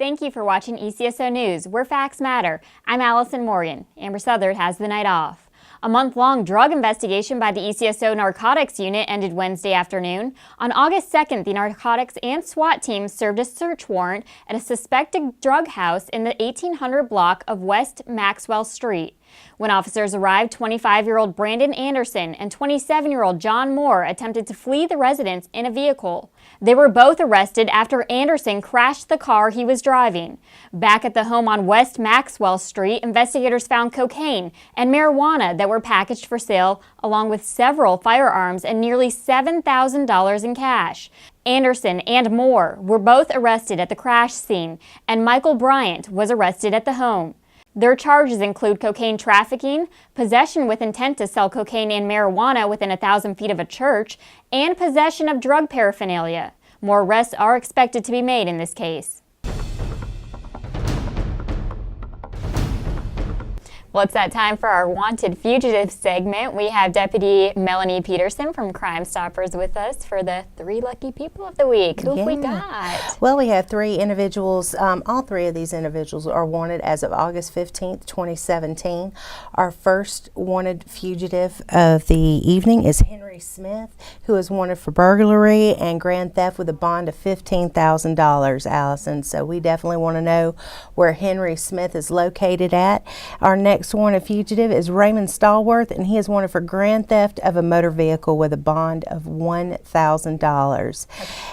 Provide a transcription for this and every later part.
Thank you for watching ECSO News, where facts matter. I'm Allison Morgan. Amber Southard has the night off. A month-long drug investigation by the ECSO Narcotics Unit ended Wednesday afternoon. On August 2nd, the narcotics and SWAT teams served a search warrant at a suspected drug house in the 1800 block of West Maxwell Street. When officers arrived, 25-year-old Brandon Anderson and 27-year-old John Moore attempted to flee the residence in a vehicle. They were both arrested after Anderson crashed the car he was driving. Back at the home on West Maxwell Street, investigators found cocaine and marijuana that were packaged for sale, along with several firearms and nearly $7,000 in cash. Anderson and Moore were both arrested at the crash scene, and Michael Bryant was arrested at the home. Their charges include cocaine trafficking, possession with intent to sell cocaine and marijuana within 1,000 feet of a church, and possession of drug paraphernalia. More arrests are expected to be made in this case. Well, it's that time for our Wanted Fugitive segment. We have Deputy Melanie Peterson from Crime Stoppers with us for the 3 Lucky People of the Week. Who have we got? Well, we have 3 individuals. All 3 of these individuals are wanted as of August 15th, 2017. Our first wanted fugitive of the evening is Henry Smith, who is wanted for burglary and grand theft with a bond of $15,000, Allison. So we definitely want to know where Henry Smith is located at. Our next wanted fugitive is Raymond Stallworth, and he is wanted for grand theft of a motor vehicle with a bond of $1,000.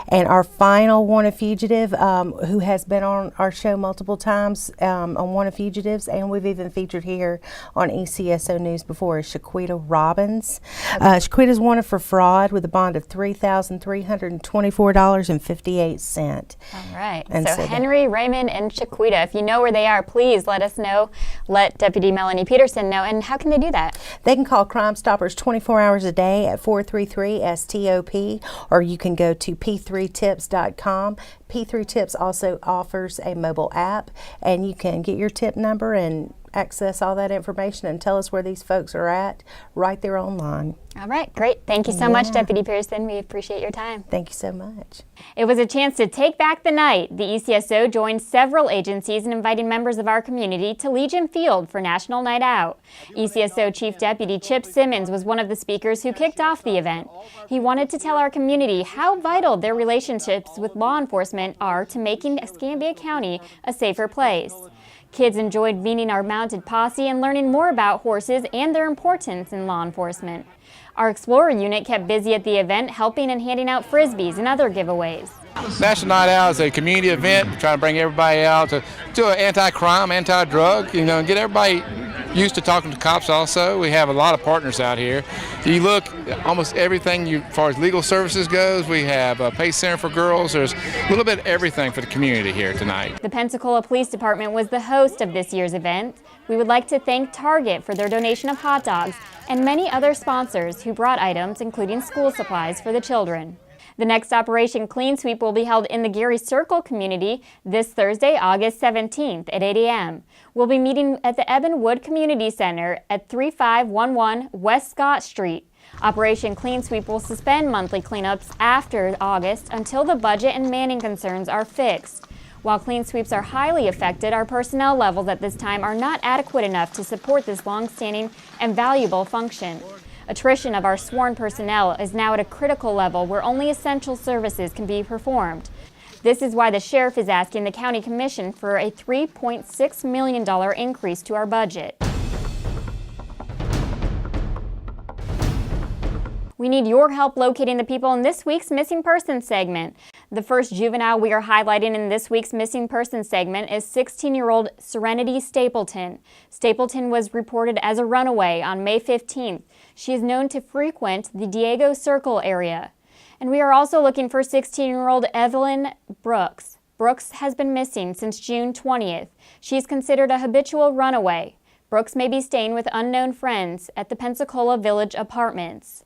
And our final wanted fugitive, who has been on our show multiple times on wanted fugitives, and we've even featured here on ECSO News before, is Shaquita Robbins. Shaquita is wanted for fraud with a bond of $3,324.58. All right. And so Henry, Raymond, and Shaquita, if you know where they are, please let us know. Let Deputy Melanie Peterson know. And how can they do that? They can call Crime Stoppers 24 hours a day at 433-STOP, or you can go to p3tips.com. P3 Tips also offers a mobile app, and you can get your tip number and access all that information and tell us where these folks are at right there online. All right, great. Thank you so much, Deputy Pearson. We appreciate your time. Thank you so much. It was a chance to take back the night. The ECSO joined several agencies in inviting members of our community to Legion Field for National Night Out. ECSO Chief Deputy Chip Simmons was one of the speakers who kicked off the event. He wanted to tell our community how vital their relationships with law enforcement are to making Escambia County a safer place. Kids enjoyed meeting our mounted posse and learning more about horses and their importance in law enforcement. Our Explorer unit kept busy at the event, helping and handing out frisbees and other giveaways. National Night Out is a community event. We try to bring everybody out to an anti-crime, anti-drug, and get everybody used to talking to cops also. We have a lot of partners out here. You look, almost everything as far as legal services goes. We have a PACE Center for girls. There's a little bit of everything for the community here tonight. The Pensacola Police Department was the host of this year's event. We would like to thank Target for their donation of hot dogs and many other sponsors who brought items, including school supplies for the children. The next Operation Clean Sweep will be held in the Gary Circle community this Thursday, August 17th at 8 a.m. We'll be meeting at the Eben Wood Community Center at 3511 West Scott Street. Operation Clean Sweep will suspend monthly cleanups after August until the budget and manning concerns are fixed. While clean sweeps are highly affected, our personnel levels at this time are not adequate enough to support this long-standing and valuable function. Attrition of our sworn personnel is now at a critical level where only essential services can be performed. This is why the sheriff is asking the county commission for a $3.6 million increase to our budget. We need your help locating the people in this week's Missing Persons segment. The first juvenile we are highlighting in this week's Missing Persons segment is 16-year-old Serenity Stapleton. Stapleton was reported as a runaway on May 15th. She is known to frequent the Diego Circle area. And we are also looking for 16-year-old Evelyn Brooks. Brooks has been missing since June 20th. She is considered a habitual runaway. Brooks may be staying with unknown friends at the Pensacola Village Apartments.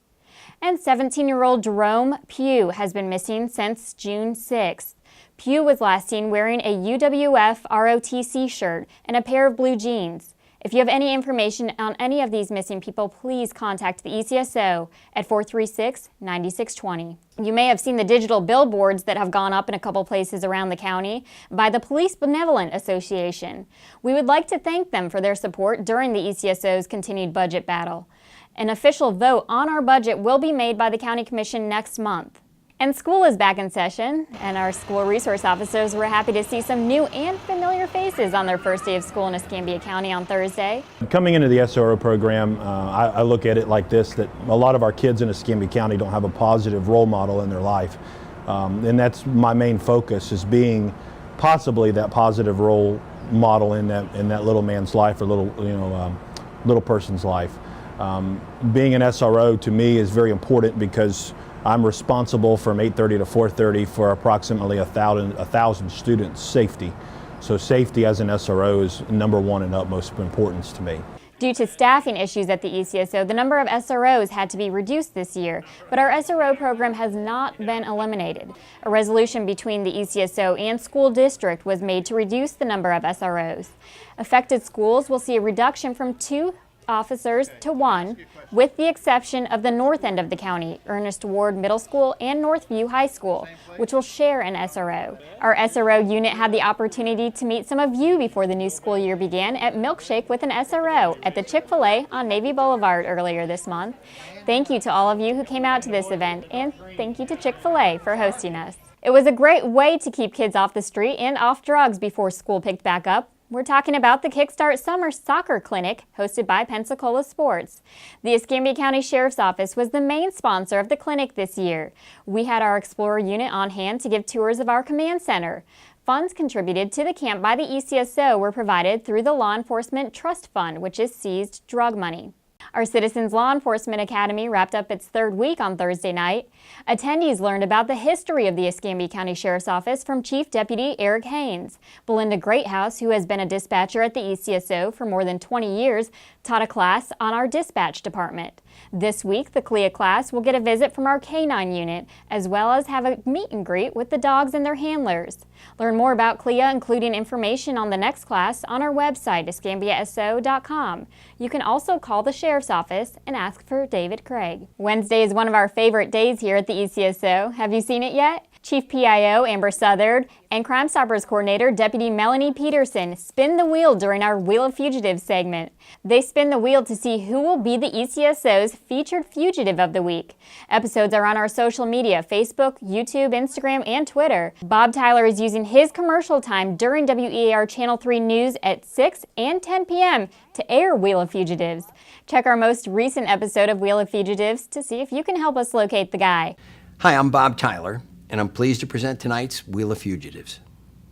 And 17-year-old Jerome Pugh has been missing since June 6th. Pugh was last seen wearing a UWF ROTC shirt and a pair of blue jeans. If you have any information on any of these missing people, please contact the ECSO at 436-9620. You may have seen the digital billboards that have gone up in a couple places around the county by the Police Benevolent Association. We would like to thank them for their support during the ECSO's continued budget battle. An official vote on our budget will be made by the County Commission next month. And school is back in session, and our school resource officers were happy to see some new and familiar faces on their first day of school in Escambia County on Thursday. Coming into the SRO program, I look at it like this, that a lot of our kids in Escambia County don't have a positive role model in their life. And that's my main focus, is being possibly that positive role model in that little man's life, or little person's life. Being an SRO to me is very important because I'm responsible from 8:30 to 4:30 for approximately 1,000 students' safety. So safety as an SRO is number one and utmost importance to me. Due to staffing issues at the ECSO, the number of SROs had to be reduced this year, but our SRO program has not been eliminated. A resolution between the ECSO and school district was made to reduce the number of SROs. Affected schools will see a reduction from 2 officers to 1, with the exception of the north end of the county, Ernest Ward Middle School and Northview High School, which will share an SRO. Our SRO unit had the opportunity to meet some of you before the new school year began at Milkshake with an SRO at the Chick-fil-A on Navy Boulevard earlier this month. Thank you to all of you who came out to this event, and thank you to Chick-fil-A for hosting us. It was a great way to keep kids off the street and off drugs before school picked back up. We're talking about the Kickstart Summer Soccer Clinic hosted by Pensacola Sports. The Escambia County Sheriff's Office was the main sponsor of the clinic this year. We had our Explorer unit on hand to give tours of our command center. Funds contributed to the camp by the ECSO were provided through the Law Enforcement Trust Fund, which is seized drug money. Our Citizens Law Enforcement Academy wrapped up its 3rd week on Thursday night. Attendees learned about the history of the Escambia County Sheriff's Office from Chief Deputy Eric Haynes. Belinda Greathouse, who has been a dispatcher at the ECSO for more than 20 years, taught a class on our dispatch department. This week, the CLIA class will get a visit from our K-9 unit, as well as have a meet and greet with the dogs and their handlers. Learn more about CLIA, including information on the next class, on our website, escambiaso.com. You can also call the Sheriff's Office and ask for David Craig. Wednesday is one of our favorite days here at the ECSO. Have you seen it yet? Chief PIO Amber Southard and Crime Stoppers Coordinator Deputy Melanie Peterson spin the wheel during our Wheel of Fugitives segment. They spin the wheel to see who will be the ECSO's featured fugitive of the week. Episodes are on our social media, Facebook, YouTube, Instagram, and Twitter. Bob Tyler is using his commercial time during WEAR Channel 3 News at 6 and 10 p.m. to air Wheel of Fugitives. Check our most recent episode of Wheel of Fugitives to see if you can help us locate the guy. Hi, I'm Bob Tyler, and I'm pleased to present tonight's Wheel of Fugitives.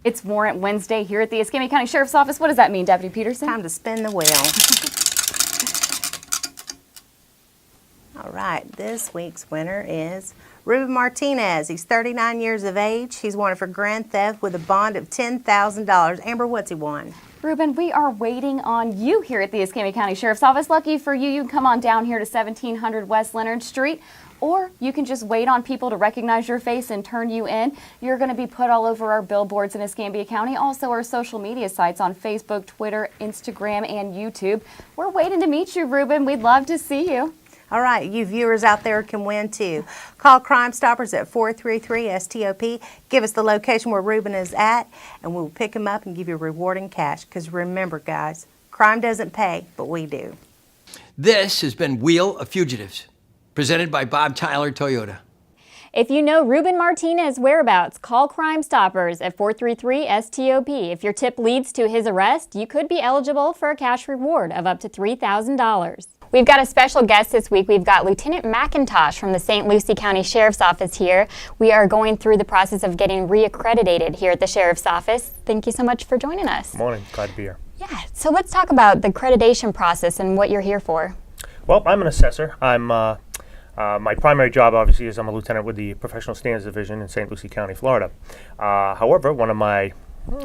It's Warrant Wednesday here at the Escambia County Sheriff's Office. What does that mean, Deputy Peterson? Time to spin the wheel. All right, this week's winner is Ruben Martinez. He's 39 years of age. He's wanted for grand theft with a bond of $10,000. Amber, what's he won? Ruben, we are waiting on you here at the Escambia County Sheriff's Office. Lucky for you, you can come on down here to 1700 West Leonard Street, or you can just wait on people to recognize your face and turn you in. You're going to be put all over our billboards in Escambia County, also our social media sites on Facebook, Twitter, Instagram, and YouTube. We're waiting to meet you, Ruben. We'd love to see you. All right, you viewers out there can win too. Call Crime Stoppers at 433-STOP. Give us the location where Ruben is at, and we'll pick him up and give you reward in cash. Because remember, guys, crime doesn't pay, but we do. This has been Wheel of Fugitives, presented by Bob Tyler Toyota. If you know Ruben Martinez's whereabouts, call Crime Stoppers at 433-STOP. If your tip leads to his arrest, you could be eligible for a cash reward of up to $3,000. We've got a special guest this week. We've got Lieutenant McIntosh from the St. Lucie County Sheriff's Office here. We are going through the process of getting reaccredited here at the Sheriff's Office. Thank you so much for joining us. Morning, glad to be here. Yeah, so let's talk about the accreditation process and what you're here for. Well, I'm an assessor. My primary job, obviously, is I'm a lieutenant with the Professional Standards Division in St. Lucie County, Florida. However, one of my,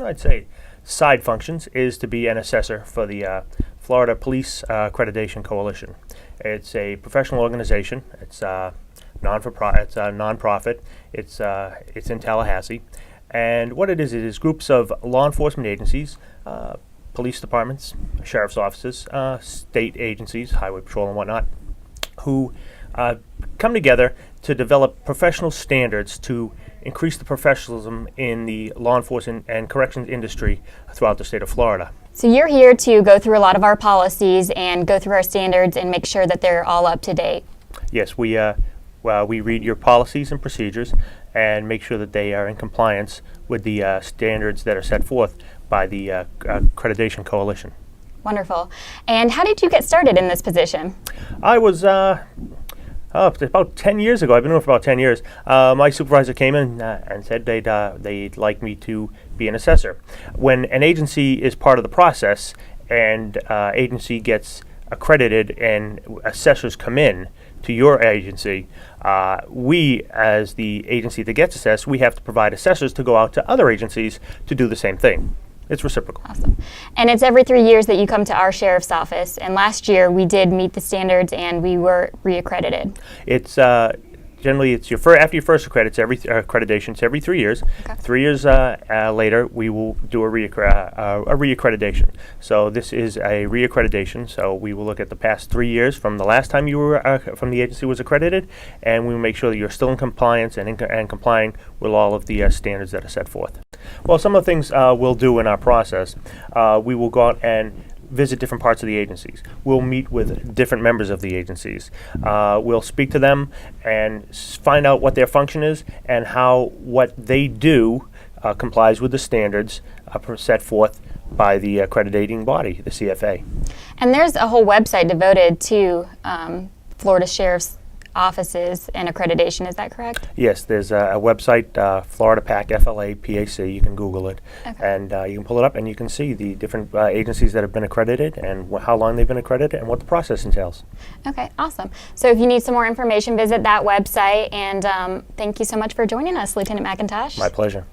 I'd say, side functions is to be an assessor for the Florida Police Accreditation Coalition. It's a professional organization. It's non-profit. It's in Tallahassee, and what it is groups of law enforcement agencies police departments, sheriff's offices, state agencies, highway patrol and whatnot, who come together to develop professional standards to increase the professionalism in the law enforcement and corrections industry throughout the state of Florida. So you're here to go through a lot of our policies and go through our standards and make sure that they're all up to date. Yes, we read your policies and procedures and make sure that they are in compliance with the standards that are set forth by the Accreditation Coalition. Wonderful. And how did you get started in this position? I was about 10 years ago. I've been doing it for about 10 years. My supervisor came in and said they'd like me to be an assessor. When an agency is part of the process and agency gets accredited and assessors come in to your agency, we, as the agency that gets assessed, we have to provide assessors to go out to other agencies to do the same thing. It's reciprocal. Awesome. And it's every 3 years that you come to our sheriff's office. And last year we did meet the standards and we were reaccredited. It's generally it's after your first accreditation. It's every 3 years. Okay. 3 years later, we will do a reaccreditation. So this is a reaccreditation. So we will look at the past 3 years from the last time you were from the agency was accredited, and we will make sure that you're still in compliance and complying with all of the standards that are set forth. Well, some of the things we'll do in our process, we will go out and visit different parts of the agencies. We'll meet with different members of the agencies. We'll speak to them and find out what their function is and how what they do complies with the standards set forth by the accrediting body, the CFA. And there's a whole website devoted to Florida Sheriff's offices and accreditation, is that correct? Yes, there's a website, Florida PAC, FLA-PAC, you can Google it, Okay. and you can pull it up and you can see the different agencies that have been accredited and how long they've been accredited and what the process entails. Okay, awesome. So if you need some more information, visit that website, and thank you so much for joining us, Lieutenant McIntosh. My pleasure.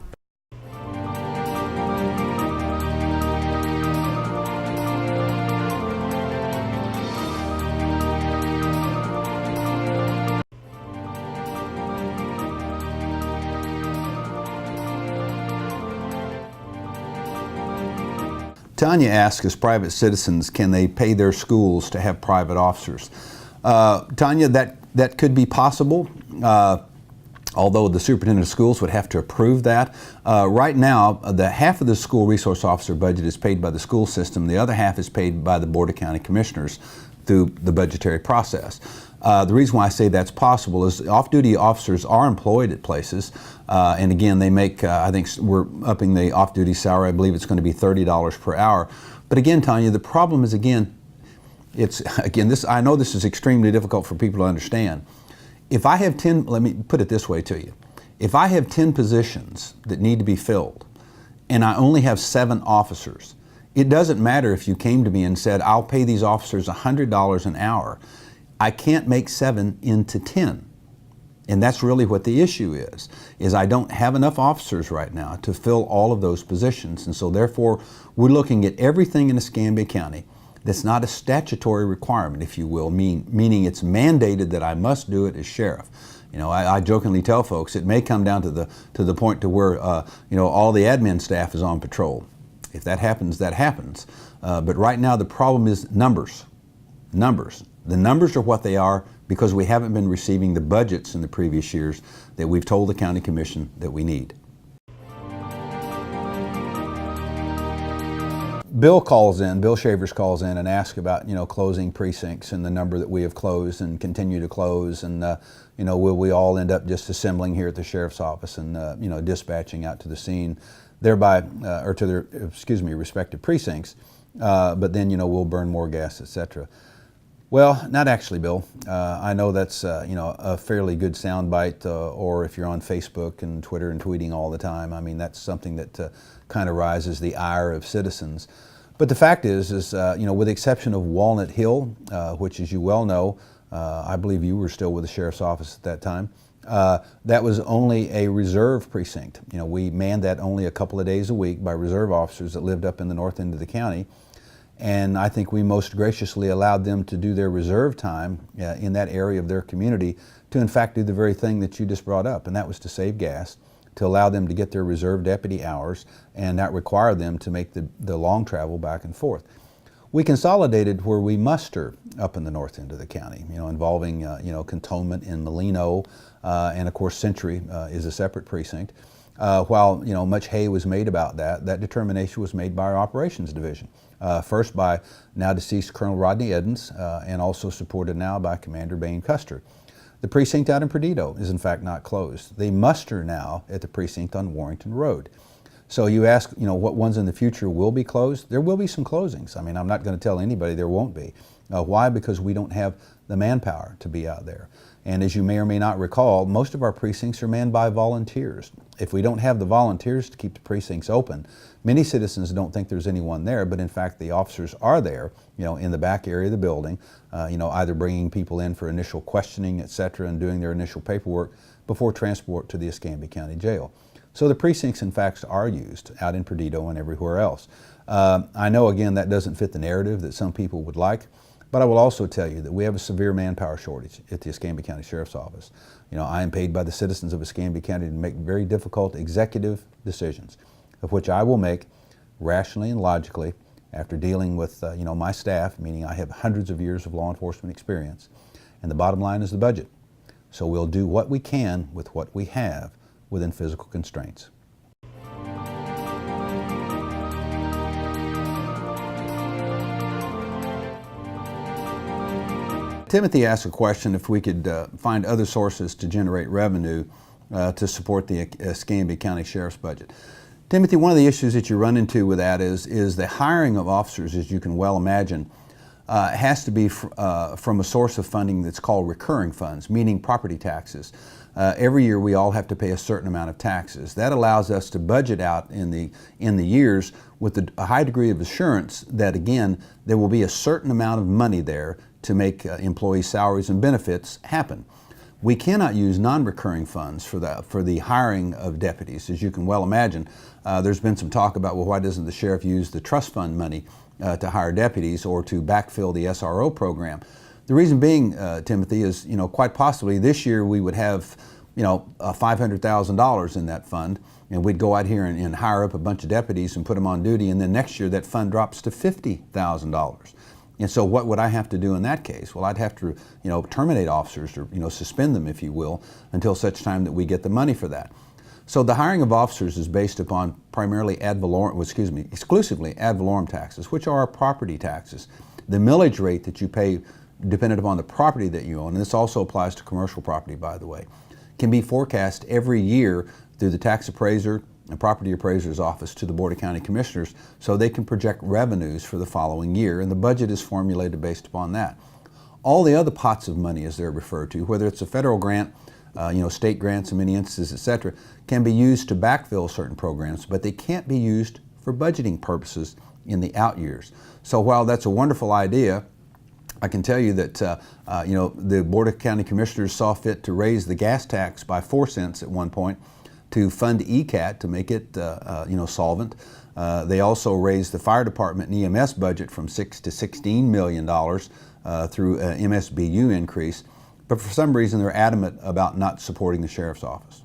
Tanya asks, as private citizens, can they pay their schools to have private officers? Tanya, that could be possible, although the superintendent of schools would have to approve that. Right now, the half of the school resource officer budget is paid by the school system. The other half is paid by the Board of County Commissioners through the budgetary process. The reason why I say that's possible is off-duty officers are employed at places, and again, they make, I think we're upping the off-duty salary. I believe it's going to be $30 per hour. But again, Tanya, the problem is, I know this is extremely difficult for people to understand. If I have 10, let me put it this way to you. If I have 10 positions that need to be filled, and I only have 7 officers, it doesn't matter if you came to me and said, I'll pay these officers $100 an hour. I can't make 7 into 10. And that's really what the issue is I don't have enough officers right now to fill all of those positions. And so therefore, we're looking at everything in Escambia County that's not a statutory requirement, if you will, meaning it's mandated that I must do it as sheriff. You know, I jokingly tell folks it may come down to the point to where all the admin staff is on patrol. If that happens, that happens. But right now the problem is numbers. The numbers are what they are because we haven't been receiving the budgets in the previous years that we've told the county commission that we need. Bill Shavers calls in and asks about, closing precincts and the number that we have closed and continue to close, and will we all end up just assembling here at the sheriff's office and dispatching out to the scene, thereby or to their respective precincts, but then we'll burn more gas, etc. Well, not actually, Bill. I know that's a fairly good soundbite, or if you're on Facebook and Twitter and tweeting all the time, I mean that's something that kind of rises the ire of citizens. But the fact is with the exception of Walnut Hill, which, as you well know, I believe you were still with the sheriff's office at that time. That was only a reserve precinct. We manned that only a couple of days a week by reserve officers that lived up in the north end of the county. And I think we most graciously allowed them to do their reserve time in that area of their community to in fact do the very thing that you just brought up, and that was to save gas, to allow them to get their reserve deputy hours and not require them to make the long travel back and forth. We consolidated where we muster up in the north end of the county, involving cantonment in Molino, and of course Century is a separate precinct. While much hay was made about that determination was made by our operations division. First by now deceased Colonel Rodney Edens, and also supported now by Commander Bain Custer. The precinct out in Perdido is in fact not closed. They muster now at the precinct on Warrington Road. So you ask, what ones in the future will be closed? There will be some closings. I mean, I'm not going to tell anybody there won't be. Why? Because we don't have the manpower to be out there. And as you may or may not recall, most of our precincts are manned by volunteers. If we don't have the volunteers to keep the precincts open, many citizens don't think there's anyone there, but in fact the officers are there, in the back area of the building, either bringing people in for initial questioning, etc., and doing their initial paperwork before transport to the Escambia County Jail. So the precincts, in fact, are used out in Perdido and everywhere else. I know, again, that doesn't fit the narrative that some people would like, but I will also tell you that we have a severe manpower shortage at the Escambia County Sheriff's Office. I am paid by the citizens of Escambia County to make very difficult executive decisions, of which I will make rationally and logically after dealing with my staff, meaning I have hundreds of years of law enforcement experience. And the bottom line is the budget. So we'll do what we can with what we have within physical constraints. Timothy asked a question if we could find other sources to generate revenue to support the Escambia County Sheriff's budget. Timothy, one of the issues that you run into with that is the hiring of officers, as you can well imagine, has to be from a source of funding that's called recurring funds, meaning property taxes. Every year we all have to pay a certain amount of taxes. That allows us to budget out in the years with a high degree of assurance that, again, there will be a certain amount of money there to make employee salaries and benefits happen. We cannot use non-recurring funds for the hiring of deputies. As you can well imagine, there's been some talk about, well, why doesn't the sheriff use the trust fund money to hire deputies or to backfill the SRO program? The reason being, Timothy, is quite possibly this year we would have $500,000 in that fund, and we'd go out here and hire up a bunch of deputies and put them on duty, and then next year that fund drops to $50,000. And so what would I have to do in that case? Well, I'd have to terminate officers or suspend them, if you will, until such time that we get the money for that. So the hiring of officers is based upon primarily exclusively ad valorem taxes, which are property taxes. The millage rate that you pay dependent upon the property that you own, and this also applies to commercial property, by the way, can be forecast every year through the tax appraiser and property appraiser's office to the Board of County Commissioners, so they can project revenues for the following year, and the budget is formulated based upon that. All the other pots of money, as they're referred to, whether it's a federal grant, state grants in many instances, etc., can be used to backfill certain programs, but they can't be used for budgeting purposes in the out years. So while that's a wonderful idea, I can tell you that the Board of County Commissioners saw fit to raise the gas tax by 4 cents at one point to fund ECAT to make it solvent. They also raised the fire department and EMS budget from $6 to $16 million through an MSBU increase, but for some reason they're adamant about not supporting the sheriff's office.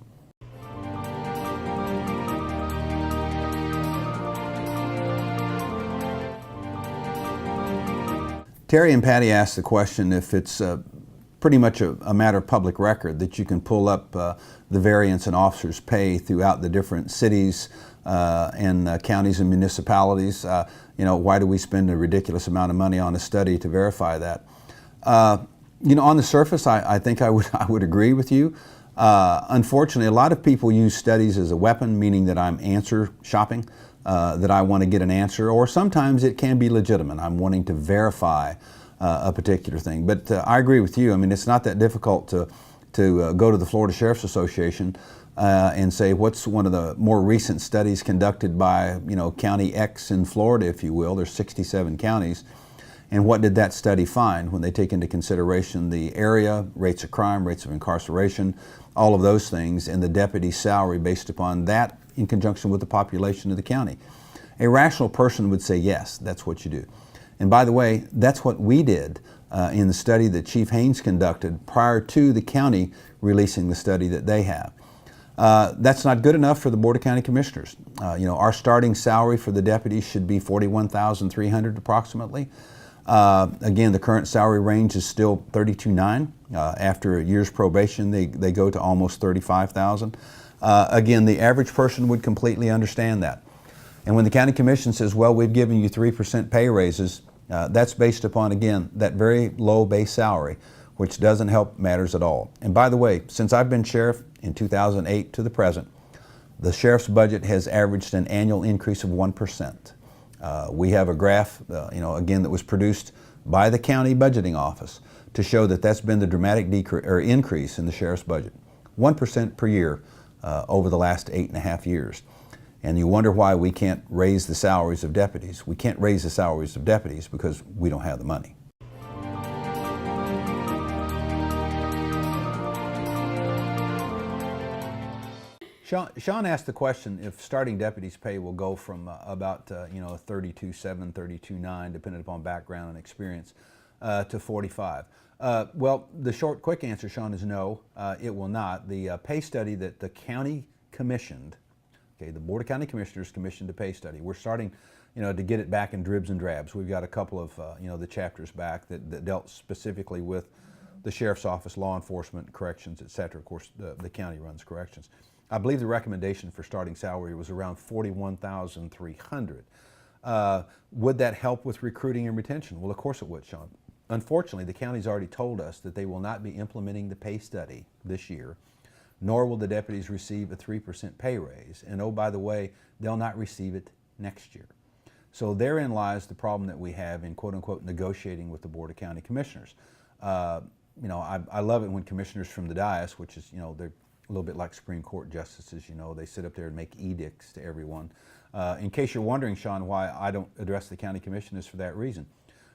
Terry and Patty asked the question if it's pretty much a matter of public record that you can pull up the variance in officers' pay throughout the different cities and counties and municipalities. Why do we spend a ridiculous amount of money on a study to verify that? On the surface, I think I would agree with you. Unfortunately, a lot of people use studies as a weapon, meaning that I'm answer shopping, that I want to get an answer, or sometimes it can be legitimate. I'm wanting to verify a particular thing. But I agree with you. I mean, it's not that difficult to go to the Florida Sheriff's Association and say, what's one of the more recent studies conducted by County X in Florida, if you will. There's 67 counties. And what did that study find when they take into consideration the area, rates of crime, rates of incarceration, all of those things, and the deputy's salary based upon that in conjunction with the population of the county? A rational person would say, yes, that's what you do. And by the way, that's what we did in the study that Chief Haynes conducted prior to the county releasing the study that they have. That's not good enough for the Board of County Commissioners. Our starting salary for the deputies should be $41,300 approximately. Again, the current salary range is still $32,900. After a year's probation, they go to almost $35,000. Again, the average person would completely understand that. And when the County Commission says, well, we've given you 3% pay raises, that's based upon, again, that very low base salary, which doesn't help matters at all. And by the way, since I've been sheriff in 2008 to the present, the sheriff's budget has averaged an annual increase of 1%. We have a graph, again, that was produced by the county budgeting office to show that that's been the dramatic increase in the sheriff's budget, 1% per year over the last 8.5 years. And you wonder why we can't raise the salaries of deputies. We can't raise the salaries of deputies because we don't have the money. Sean asked the question if starting deputies' pay will go from about $32,700, $32,900, depending upon background and experience, to $45,000. Well, the short, quick answer, Sean, is no, it will not. The pay study that the county commissioned, the Board of County Commissioners commissioned a pay study. We're starting, to get it back in dribs and drabs. We've got a couple of, the chapters back that dealt specifically with the sheriff's office, law enforcement, corrections, et cetera. Of course, the county runs corrections. I believe the recommendation for starting salary was around $41,300. Would that help with recruiting and retention? Well, of course it would, Sean. Unfortunately, the county's already told us that they will not be implementing the pay study this year, nor will the deputies receive a 3% pay raise. And oh, by the way, they'll not receive it next year. So therein lies the problem that we have in quote unquote negotiating with the Board of County Commissioners. I love it when commissioners from the dais, which is, they're a little bit like Supreme Court justices, they sit up there and make edicts to everyone. In case you're wondering, Sean, why I don't address the county commissioners for that reason.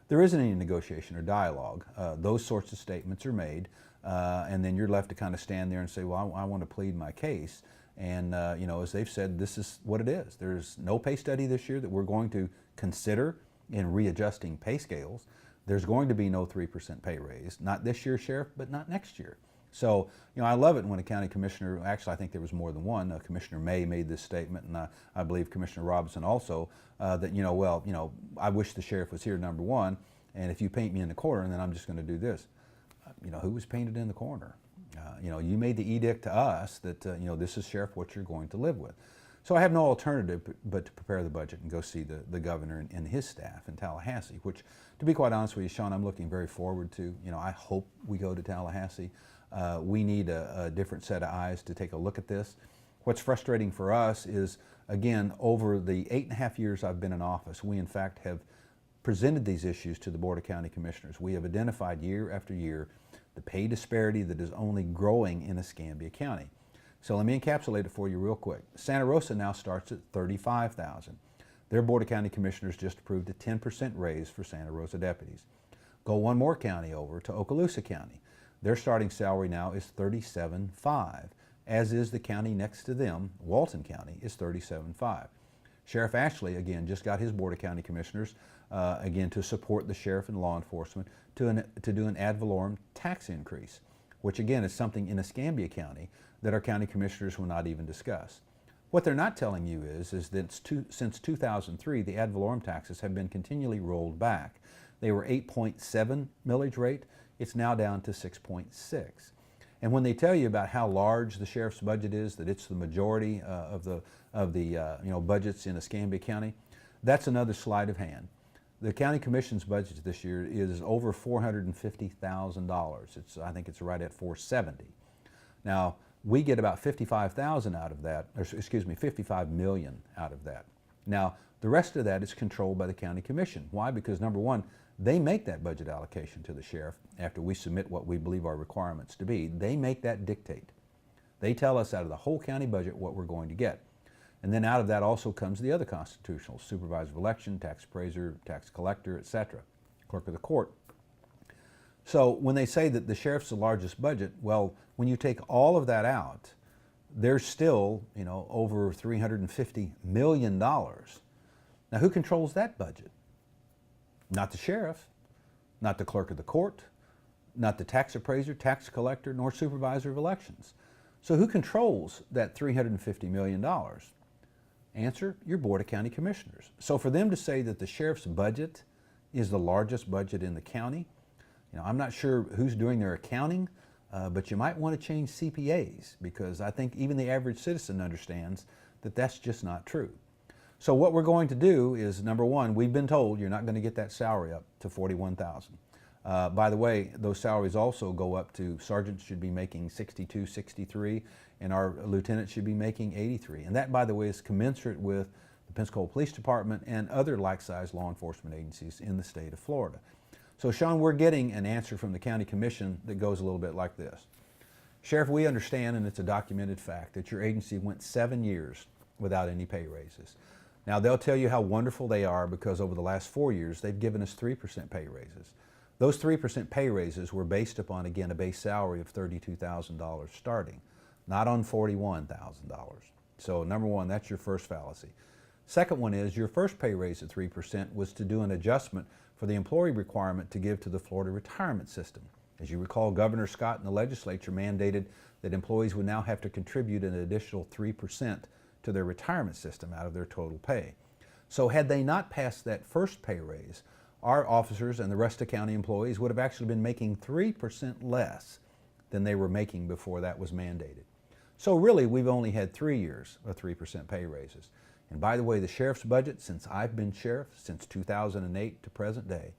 There isn't any negotiation or dialogue. Those sorts of statements are made, and then you're left to kind of stand there and say, well, I want to plead my case. And, as they've said, this is what it is. There's no pay study this year that we're going to consider in readjusting pay scales. There's going to be no 3% pay raise, not this year, Sheriff, but not next year. So, I love it when a county commissioner, actually I think there was more than one, Commissioner May made this statement, and I believe Commissioner Robinson also, that, I wish the sheriff was here, number one, and if you paint me in the corner, then I'm just going to do this. Who was painted in the corner? You made the edict to us that, this is, Sheriff, what you're going to live with. So I have no alternative but to prepare the budget and go see the governor and his staff in Tallahassee, which, to be quite honest with you, Sean, I'm looking very forward to. I hope we go to Tallahassee. We need a different set of eyes to take a look at this. What's frustrating for us is, again, over the 8.5 years I've been in office, we in fact have presented these issues to the Board of County Commissioners. We have identified year after year the pay disparity that is only growing in Escambia County. So let me encapsulate it for you real quick. Santa Rosa now starts at $35,000. Their Board of County Commissioners just approved a 10% raise for Santa Rosa deputies. Go one more county over to Okaloosa County. Their starting salary now is $37,500, as is the county next to them, Walton County, is $37,500. Sheriff Ashley, again, just got his Board of County Commissioners, again, to support the sheriff and law enforcement to do an ad valorem tax increase, which again is something in Escambia County that our county commissioners will not even discuss. What they're not telling you is that since 2003, the ad valorem taxes have been continually rolled back. They were 8.7 millage rate. It's now down to 6.6. And when they tell you about how large the sheriff's budget is, that it's the majority of the budgets in Escambia County, that's another sleight of hand. The county commission's budget this year is over $450,000. I think it's right at $470,000. Now we get about $55,000 out of that, or excuse me, $55 million out of that. Now the rest of that is controlled by the county commission. Why? Because number one, they make that budget allocation to the sheriff after we submit what we believe our requirements to be. They make that dictate. They tell us out of the whole county budget what we're going to get. And then out of that also comes the other constitutional, supervisor of election, tax appraiser, tax collector, etc., clerk of the court. So when they say that the sheriff's the largest budget, well, when you take all of that out, there's still, over $350 million. Now who controls that budget? Not the sheriff, not the clerk of the court, not the tax appraiser, tax collector, nor supervisor of elections. So who controls that $350 million? Answer, your Board of County Commissioners. So for them to say that the sheriff's budget is the largest budget in the county, I'm not sure who's doing their accounting, but you might want to change CPAs, because I think even the average citizen understands that that's just not true. So what we're going to do is, number one, we've been told you're not going to get that salary up to $41,000. By the way, those salaries also go up to sergeants should be making $62,000, $63,000, and our lieutenants should be making $83,000. And that, by the way, is commensurate with the Pensacola Police Department and other like-sized law enforcement agencies in the state of Florida. So, Sean, we're getting an answer from the County Commission that goes a little bit like this. Sheriff, we understand, and it's a documented fact, that your agency went 7 years without any pay raises. Now, they'll tell you how wonderful they are because over the last 4 years, they've given us 3% pay raises. Those 3% pay raises were based upon, again, a base salary of $32,000 starting, not on $41,000. So, number one, that's your first fallacy. Second one is your first pay raise at 3% was to do an adjustment for the employee requirement to give to the Florida retirement system. As you recall, Governor Scott and the legislature mandated that employees would now have to contribute an additional 3% to their retirement system out of their total pay. So had they not passed that first pay raise, our officers and the rest of county employees would have actually been making 3% less than they were making before that was mandated. So really, we've only had 3 years of 3% pay raises. And by the way, the sheriff's budget, since I've been sheriff, since 2008 to present day,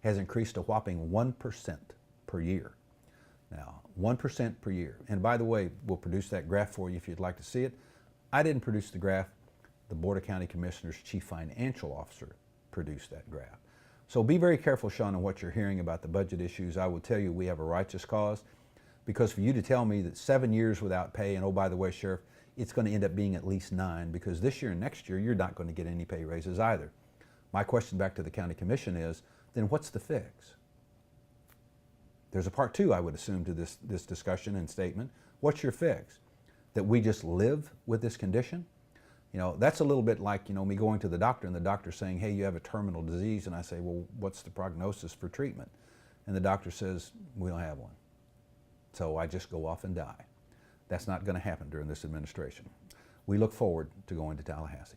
has increased a whopping 1% per year. Now, 1% per year. And by the way, we'll produce that graph for you if you'd like to see it. I didn't produce the graph. The Board of County Commissioners' Chief Financial Officer produced that graph. So be very careful, Sean, on what you're hearing about the budget issues. I will tell you we have a righteous cause, because for you to tell me that 7 years without pay, and oh, by the way, Sheriff, it's going to end up being at least 9, because this year and next year, you're not going to get any pay raises either. My question back to the County Commission is, then what's the fix? There's a part two, I would assume, to this discussion and statement. What's your fix? That we just live with this condition? That's a little bit like, me going to the doctor and the doctor saying, hey, you have a terminal disease. And I say, well, what's the prognosis for treatment? And the doctor says, we don't have one. So I just go off and die. That's not going to happen during this administration. We look forward to going to Tallahassee.